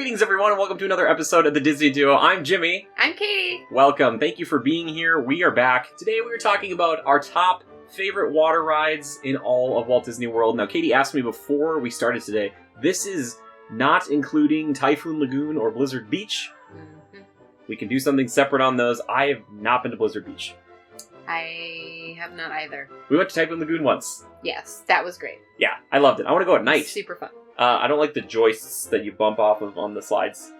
Greetings, everyone, and welcome to another episode of the Disney Duo. I'm Jimmy. I'm Katie. Welcome. Thank you for being here. We are back. Today we are talking about our top favorite water rides in all of Walt Disney World. Now, Katie asked me before we started today, this is not including Typhoon Lagoon or Blizzard Beach. Mm-hmm. We can do something separate on those. I have not been to Blizzard Beach. I have not either. We went to Typhoon Lagoon once. Yes, that was great. Yeah, I loved it. I want to go at night. Super fun. I don't like the joists that you bump off of on the slides.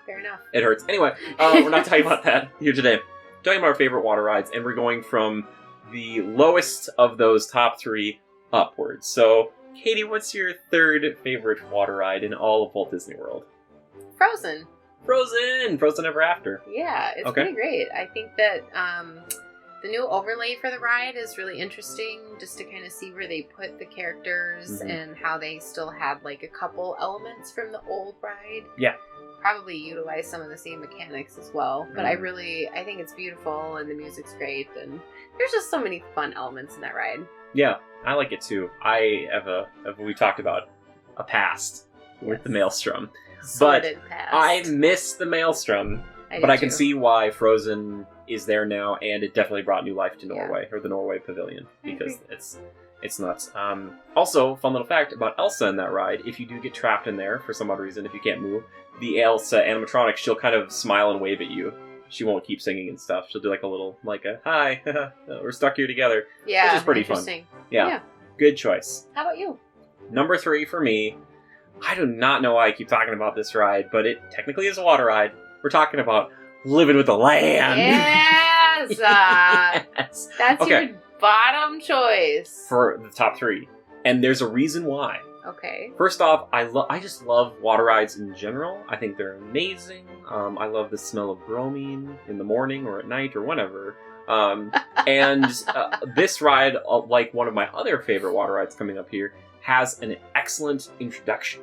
Fair enough. It hurts. Anyway, we're not talking about that here today. We're talking about our favorite water rides, and we're going from the lowest of those top three upwards. So, Katie, what's your third favorite water ride in all of Walt Disney World? Frozen. Frozen Ever After. Yeah, it's Okay. pretty great. I think that the new overlay for the ride is really interesting, just to kind of see where they put the characters and how they still had like a couple elements from the old ride. Yeah. Probably utilize some of the same mechanics as well. But I think it's beautiful and the music's great and there's just so many fun elements in that ride. Yeah, I like it too. I have we talked about a past with the Maelstrom. Sordid past. I miss the Maelstrom, but I can too. see why Frozen is there now, and it definitely brought new life to Norway, or the Norway Pavilion, because it's nuts. Also, fun little fact about Elsa in that ride, if you do get trapped in there for some odd reason, if you can't move, the Elsa animatronic, she'll kind of smile and wave at you. She won't keep singing and stuff. She'll do like a little, like a, hi, we're stuck here together. Yeah, which is pretty fun. Yeah, good choice. How about you? Number 3 for me, I do not know why I keep talking about this ride, but it technically is a water ride. We're talking about Living with the Land. Yes! Yes. That's Okay. your bottom choice. For the top 3. And there's a reason why. Okay. First off, I just love water rides in general. I think they're amazing. I love the smell of bromine in the morning or at night or whenever. And this ride, like one of my other favorite water rides coming up here, has an excellent introduction.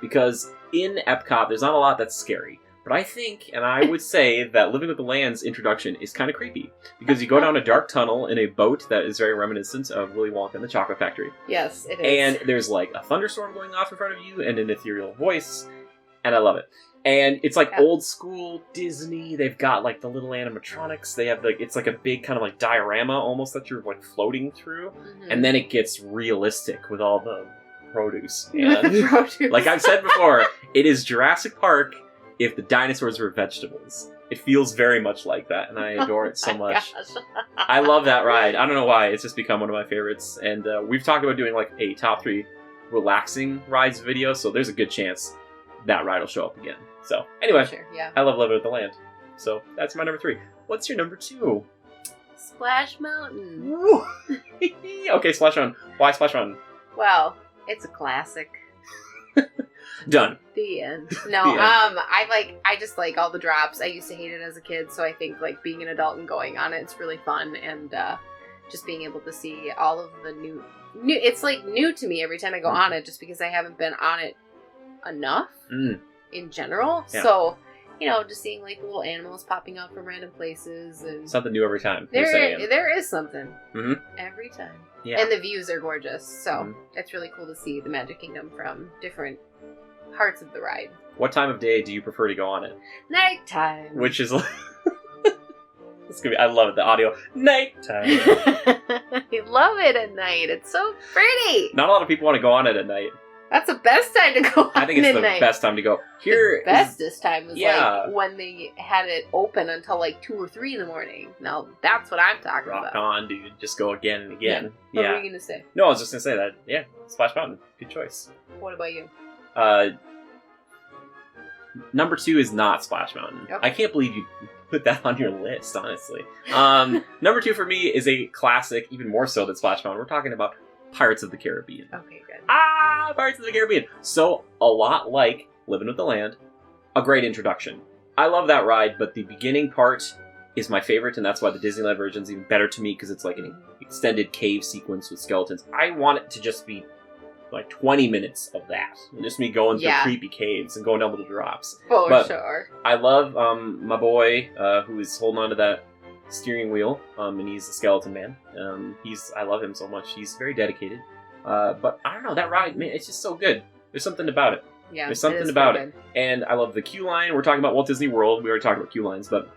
Because in Epcot, there's not a lot that's scary. But I think, and I would say, that Living with the Land's introduction is kind of creepy. Because you go down a dark tunnel in a boat that is very reminiscent of Willy Wonka and the Chocolate Factory. Yes, it is. And there's like a thunderstorm going off in front of you and an ethereal voice. And I love it. And it's like old school Disney. They've got like the little animatronics. They have it's like a big kind of like diorama almost that you're like floating through. And then it gets realistic with all the produce. And like I've said before, it is Jurassic Park if the dinosaurs were vegetables. It feels very much like that, and I adore it so much. I love that ride. I don't know why. It's just become one of my favorites. And we've talked about doing like a top 3 relaxing rides video, so there's a good chance that ride will show up again. So anyway, sure, yeah. I love Living with the Land. So that's my number 3. What's your number 2? Splash Mountain. Okay, Splash Mountain. Why Splash Mountain? Well, it's a classic. Done. The end. No, The end. I just like all the drops. I used to hate it as a kid, so I think like being an adult and going on it's really fun, and just being able to see all of the new it's like new to me every time I go on it, just because I haven't been on it enough in general. Yeah. So, just seeing like little animals popping out from random places and Something new every time. you're saying. there is something every time. Yeah. And the views are gorgeous, so it's really cool to see the Magic Kingdom from different parts of the ride. What time of day do you prefer to go on it? Nighttime. Which is like... It's gonna be, I love it, the audio. Nighttime. I love it at night. It's so pretty. Not a lot of people want to go on it at night. That's the best time to go on I think it's at the night. best time to go. Here, The bestest time was Yeah. like when they had it open until like 2 or 3 in the morning. Now that's what I'm talking rock about. on, dude. Just go again and again. What Yeah. were you gonna say? No, I was just gonna say that. Yeah, Splash Mountain. Good choice. What about you? Number 2 is not Splash Mountain. Okay. I can't believe you put that on your list, honestly. Number 2 for me is a classic, even more so than Splash Mountain. We're talking about Pirates of the Caribbean. Okay, good. Pirates of the Caribbean. So, a lot like Living with the Land, a great introduction. I love that ride, but the beginning part is my favorite, and that's why the Disneyland version is even better to me, because it's like an extended cave sequence with skeletons. I want it to just be like 20 minutes of that. And just me going through creepy caves and going down little drops. For sure. I love my boy who is holding on to that steering wheel, and he's a skeleton man. I love him so much. He's very dedicated. But I don't know, that ride, man, it's just so good. There's something about it. Yeah, there's something about it. And I love the queue line. We're talking about Walt Disney World. We already talked about queue lines, but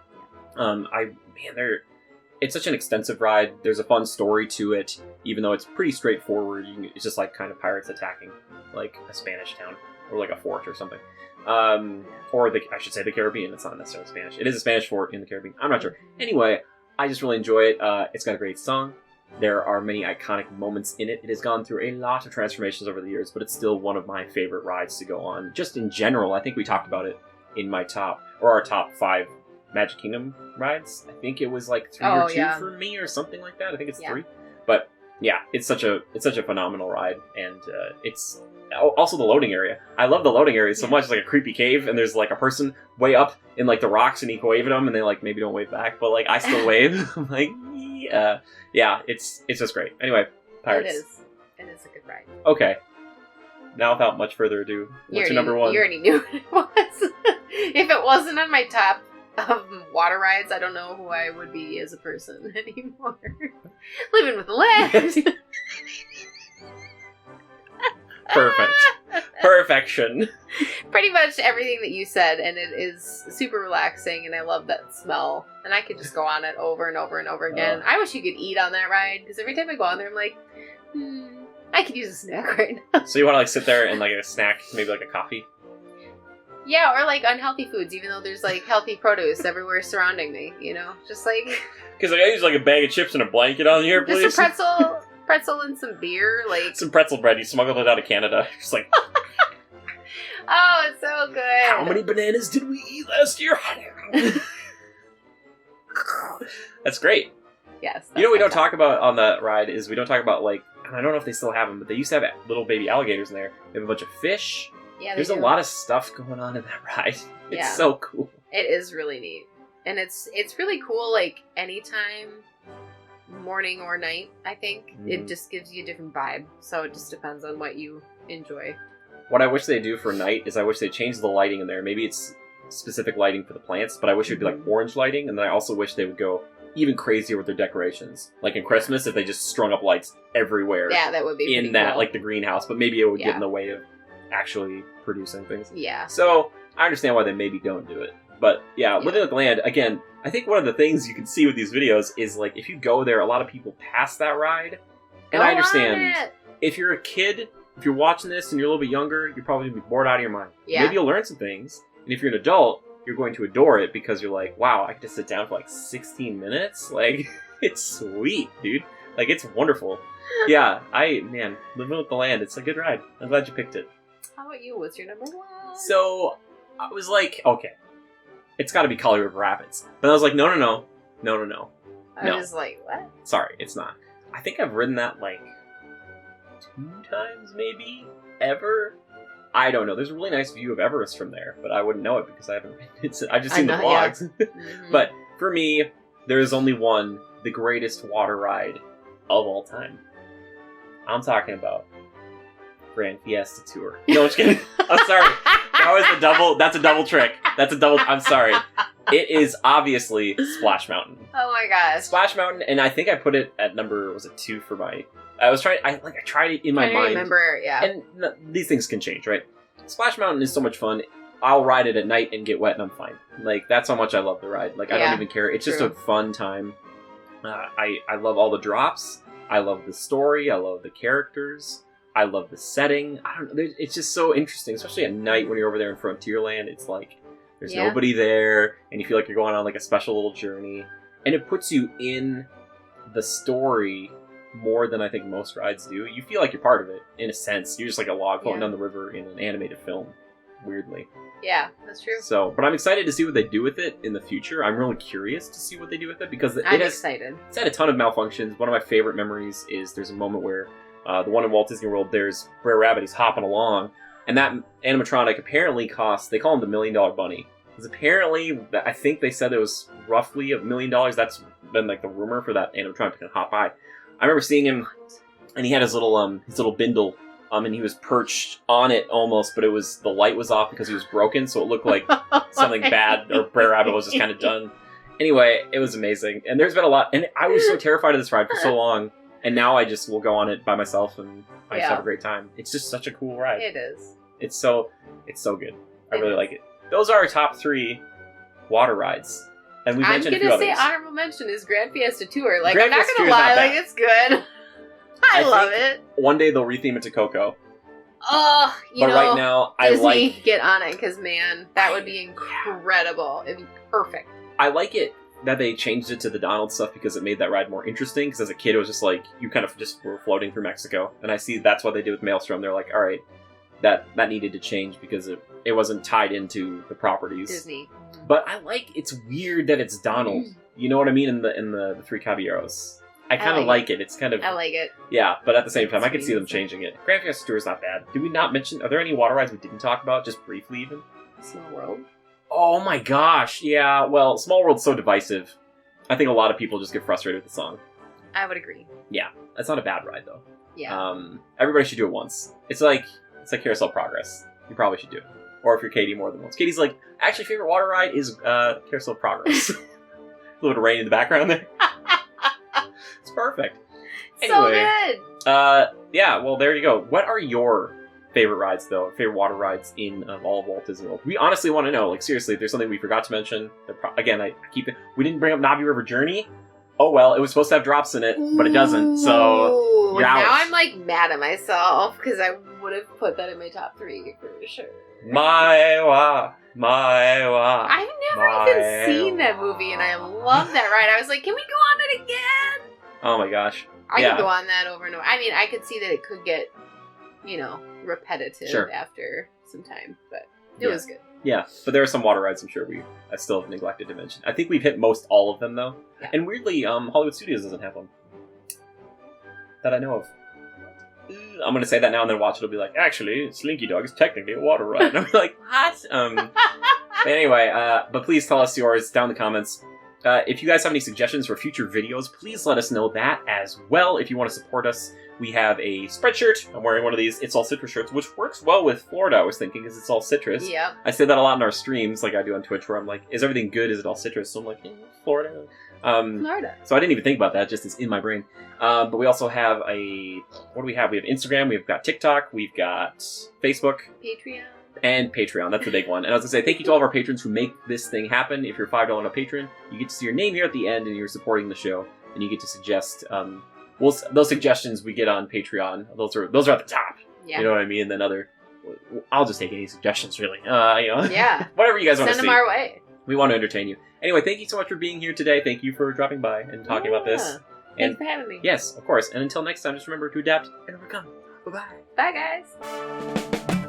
it's such an extensive ride. There's a fun story to it, even though it's pretty straightforward. It's just like kind of pirates attacking like a Spanish town or like a fort or something. Or I should say the Caribbean. It's not necessarily Spanish. It is a Spanish fort in the Caribbean. I'm not sure. Anyway, I just really enjoy it. It's got a great song. There are many iconic moments in it. It has gone through a lot of transformations over the years, but it's still one of my favorite rides to go on. Just in general, I think we talked about it in our top 5 Magic Kingdom rides. I think it was like 3 or 2 for me or something like that. I think it's 3. But yeah, it's such a phenomenal ride, and it's also the loading area. I love the loading area so much. It's like a creepy cave, and there's like a person way up in like the rocks, and you can wave at them, and they like maybe don't wave back, but like I still wave. I'm like, yeah, it's just great. Anyway, Pirates. It is a good ride. Okay. Now, without much further ado, what's your number 1? You already knew what it was. If it wasn't on my top of water rides, I don't know who I would be as a person anymore. Living with the land. Perfection. Pretty much everything that you said, and it is super relaxing, and I love that smell. And I could just go on it over and over and over again. I wish you could eat on that ride, because every time I go on there, I'm like, I could use a snack right now. So you want to like sit there and like a snack, maybe like a coffee? Yeah, or like unhealthy foods, even though there's like healthy produce everywhere surrounding me, you know? Just like... Because like, I use like a bag of chips and a blanket on here, please. Just a pretzel and some beer, like... Some pretzel bread, you smuggled it out of Canada. Just like... Oh, it's so good. How many bananas did we eat last year? That's great. Yes. You know what we don't talk about on that ride is we don't talk about like, I don't know if they still have them, but they used to have little baby alligators in there. They have a bunch of fish. Yeah, there's a lot of stuff going on in that ride. It's so cool. It is really neat. And it's really cool, like, anytime, morning or night, I think. It just gives you a different vibe. So it just depends on what you enjoy. What I wish they do for night is I wish they change the lighting in there. Maybe it's specific lighting for the plants, but I wish it would be like orange lighting, and then I also wish they would go even crazier with their decorations. Like in Christmas, if they just strung up lights everywhere. Yeah, that would be in that, cool. Like the greenhouse, but maybe it would get in the way of actually producing things. Yeah. So I understand why they maybe don't do it. But yeah, Living with the Land, again, I think one of the things you can see with these videos is like if you go there, a lot of people pass that ride. And I understand if you're a kid, if you're watching this and you're a little bit younger, you're probably going to be bored out of your mind. Yeah. Maybe you'll learn some things. And if you're an adult, you're going to adore it because you're like, wow, I get to sit down for like 16 minutes? Like, it's sweet, dude. Like, it's wonderful. Yeah, Living with the Land, it's a good ride. I'm glad you picked it. How about you? What's your number 1? So, I was like, okay, it's got to be Colorado River Rapids. But I was like, no. I was like, what? Sorry, it's not. I think I've ridden that like 2 times maybe ever. I don't know. There's a really nice view of Everest from there, but I wouldn't know it because I haven't ridden it. I've just seen the vlogs. Yeah. But for me, there is only one, the greatest water ride of all time. I'm talking about Grand Fiesta Tour. No, I'm just kidding. I'm sorry. That's a double trick. I'm sorry. It is obviously Splash Mountain. Oh my gosh. Splash Mountain, and I think I put it at number, 2 for my... I tried it in my mind. I remember, yeah. And these things can change, right? Splash Mountain is so much fun. I'll ride it at night and get wet and I'm fine. Like, that's how much I love the ride. Like, I don't even care. It's just a fun time. I love all the drops. I love the story. I love the characters. I love the setting. I don't know. It's just so interesting, especially at night when you're over there in Frontierland. It's like, there's nobody there, and you feel like you're going on like a special little journey. And it puts you in the story more than I think most rides do. You feel like you're part of it, in a sense. You're just like a log floating down the river in an animated film, weirdly. Yeah, that's true. So, but I'm excited to see what they do with it in the future. I'm really curious to see what they do with it, because I'm excited. It's had a ton of malfunctions. One of my favorite memories is there's a moment where the one in Walt Disney World, there's Brer Rabbit, he's hopping along, and that animatronic apparently costs, they call him the $1 Million Bunny. Because apparently, I think they said it was roughly $1 million. That's been like the rumor for that animatronic to hop by. I remember seeing him, and he had his little bindle, and he was perched on it almost, but the light was off because he was broken, so it looked like something bad, or Brer Rabbit was just kind of done. Anyway, it was amazing, and there's been a lot, and I was so terrified of this ride for so long, and now I just will go on it by myself, and I just have a great time. It's just such a cool ride. It is. It's so good. I really like it. Those are our top 3 water rides. And we mentioned a few I'm others. gonna say honorable mention is Grand Fiesta Tour. Like, Grand I'm not Fiesta gonna Tour is lie, not like, bad. it's good. I love it. One day they'll retheme it to Coco. Oh, But right now, I Disney, like... get on it, because, man, that would be incredible. It'd be perfect. I like it that they changed it to the Donald stuff because it made that ride more interesting. Because as a kid, it was just like, you kind of just were floating through Mexico. And I see that's what they did with Maelstrom. They're like, all right, that needed to change because it wasn't tied into the properties. Disney. But I like, it's weird that it's Donald. You know what I mean? In the Three Caballeros. I kind of like it. It's kind of... I like it. Yeah, but at the same time, It's I could see them changing it. Grand Fiesta Tour is not bad. Did we not mention... Are there any water rides we didn't talk about, just briefly even? Small World. Oh my gosh, yeah. Well, Small World's so divisive. I think a lot of people just get frustrated with the song. I would agree. Yeah, that's not a bad ride, though. Yeah. Everybody should do it once. It's like Carousel Progress. You probably should do it. Or if you're Katie, more than once. Katie's like, actually, favorite water ride is Carousel Progress. A little bit of rain in the background there. It's perfect. Anyway, so good! yeah, well, there you go. What are your favorite rides, though? Favorite water rides in all of Walt Disney World? We honestly want to know. Like, seriously, if there's something we forgot to mention, again, I keep it. We didn't bring up Navi River Journey. Oh, well, it was supposed to have drops in it, but it doesn't, so you're out. Now I'm, like, mad at myself, because I would have put that in my top 3 for sure. My wa. I've never even seen that movie, and I love that ride. I was like, can we go on it again? Oh my gosh. I could go on that over and over. I mean, I could see that it could get, repetitive after some time, but it was good. Yeah, but there are some water rides I'm sure I still have neglected to mention. I think we've hit most all of them, though. Yeah. And weirdly, Hollywood Studios doesn't have one. That I know of. I'm going to say that now and then watch it. It'll be like, actually, Slinky Dog is technically a water ride. And I'm like, what? Anyway, but please tell us yours down in the comments. If you guys have any suggestions for future videos, please let us know that as well. If you want to support us, we have a spreadshirt. I'm wearing one of these It's All Citrus shirts, which works well with Florida, I was thinking, because it's all citrus. Yeah. I say that a lot in our streams, like I do on Twitch, where I'm like, is everything good? Is it all citrus? So I'm like, Florida. Florida. So I didn't even think about that, just it's in my brain. But we also have what do we have? We have Instagram, we've got TikTok, we've got Facebook. Patreon. And Patreon, that's the big one. And I was going to say, thank you to all of our patrons who make this thing happen. If you're $5 on a patron, you get to see your name here at the end and you're supporting the show. And you get to suggest, those suggestions we get on Patreon, those are at the top. Yeah. You know what I mean? And then I'll just take any suggestions, really. Yeah. Whatever you guys want to see. Send them our way. We want to entertain you. Anyway, thank you so much for being here today. Thank you for dropping by and talking about this. Thanks for having me. Yes, of course. And until next time, just remember to adapt and overcome. Bye-bye. Bye, guys.